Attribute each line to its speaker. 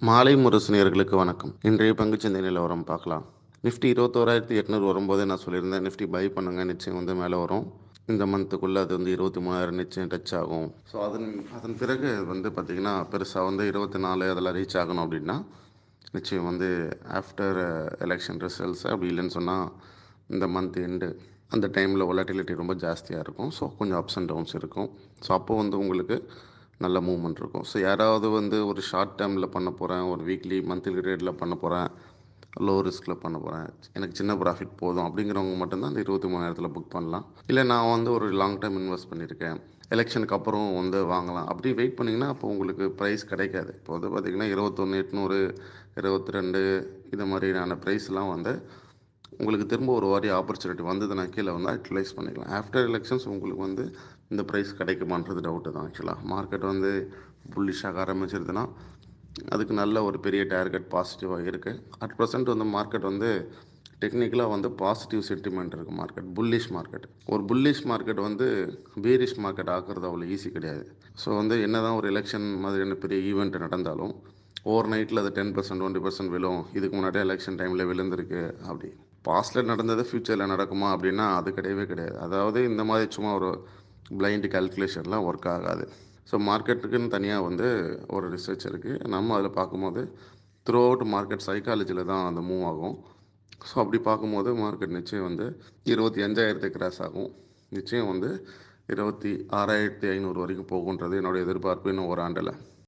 Speaker 1: மாலை முரசு நேயர்களுக்கு வணக்கம். இன்றைய பங்குச்சந்தை நிலவரம் பார்க்கலாம். நிஃப்டி 21,800 வரும்போதே நான் சொல்லியிருந்தேன், நிஃப்டி பை பண்ணுங்க, நிச்சயம் வந்து மேலே வரும். இந்த மந்த்துக்குள்ளே அது வந்து 23,000 நிச்சயம் டச் ஆகும். ஸோ அதன் அதன் பிறகு வந்து பார்த்திங்கன்னா பெருசாக வந்து 24 அதெல்லாம் ரீச் ஆகணும் அப்படின்னா நிச்சயம் வந்து ஆஃப்டர் எலெக்ஷன் ரிசல்ட்ஸ் அப்படி இல்லைன்னு சொன்னால் இந்த மந்த் எண்டு அந்த டைமில் வொலட்டிலிட்டி ரொம்ப ஜாஸ்தியாக இருக்கும். ஸோ கொஞ்சம் அப்ஸ் அண்ட் டவுன்ஸ் இருக்கும். ஸோ அப்போ வந்து உங்களுக்கு நல்ல மூவ்மெண்ட் இருக்கும். ஸோ யாராவது வந்து ஒரு ஷார்ட் டேர்மில் பண்ண போகிறேன், ஒரு வீக்லி மந்த்லி ரேட்டில் பண்ண போகிறேன், லோ ரிஸ்கில் பண்ண போகிறேன், எனக்கு சின்ன ப்ராஃபிட் போதும் அப்படிங்கிறவங்க மட்டும்தான் அந்த 23,000 புக் பண்ணலாம். இல்லை நான் வந்து ஒரு லாங் டேர்ம் இன்வெஸ்ட் பண்ணியிருக்கேன், எலெக்ஷனுக்கு அப்புறம் வந்து வாங்கலாம் அப்படி வெயிட் பண்ணிங்கன்னா அப்போ உங்களுக்கு ப்ரைஸ் கிடைக்காது. இப்போ வந்து பார்த்திங்கன்னா 21,800 22 இது மாதிரியான ப்ரைஸ்லாம் வந்து உங்களுக்கு திரும்ப ஒரு வாரி ஆப்பர்ச்சுனிட்டி வந்ததுன்னா கீழே வந்து யூட்டிலைஸ் பண்ணிக்கலாம். ஆஃப்டர் எலெக்ஷன்ஸ் உங்களுக்கு வந்து இந்த ப்ரைஸ் கிடைக்குமான்றது டவுட்டு தான். ஆக்சுவலாக மார்க்கெட் வந்து புல்லிஷாக ஆரம்பிச்சிருதுன்னா அதுக்கு நல்ல ஒரு பெரிய டார்கெட் பாசிட்டிவாக இருக்குது. அட் ப்ரெசென்ட் வந்து மார்க்கெட் வந்து டெக்னிக்கலாக வந்து பாசிட்டிவ் சென்டிமெண்ட் இருக்குது. Market bullish market. ஒரு புல்லிஷ் மார்க்கெட் வந்து பேரிஷ் மார்க்கெட் ஆக்குறது அவ்வளோ ஈஸி கிடையாது. ஸோ வந்து என்ன தான் ஒரு எலெக்ஷன் மாதிரியான பெரிய ஈவெண்ட் நடந்தாலும் ஓவர் நைட்டில் அது 10% 20% விழும். இதுக்கு முன்னாடியே எலெக்ஷன் டைமில் விழுந்திருக்கு அப்படி பாஸ்ட்டில் நடந்தது ஃப்யூச்சரில் நடக்குமா அப்படின்னா அது கிடையவே கிடையாது. அதாவது இந்த மாதிரி சும்மா ஒரு பிளைண்ட் கால்குலேஷன்லாம் ஒர்க் ஆகாது. ஸோ மார்க்கெட்டுக்குன்னு தனியாக வந்து ஒரு ரிசர்ச் இருக்குது. நம்ம அதில் பார்க்கும்போது த்ரூ அவுட் மார்க்கெட் சைக்காலஜியில் தான் அந்த மூவ் ஆகும். ஸோ அப்படி பார்க்கும்போது மார்க்கெட் நிச்சயம் வந்து 25,000 கிராஸ் ஆகும். நிச்சயம் வந்து 26,500 வரைக்கும் போகுன்றது என்னோடய எதிர்பார்ப்பு இன்னும் ஒரு ஆண்டில்.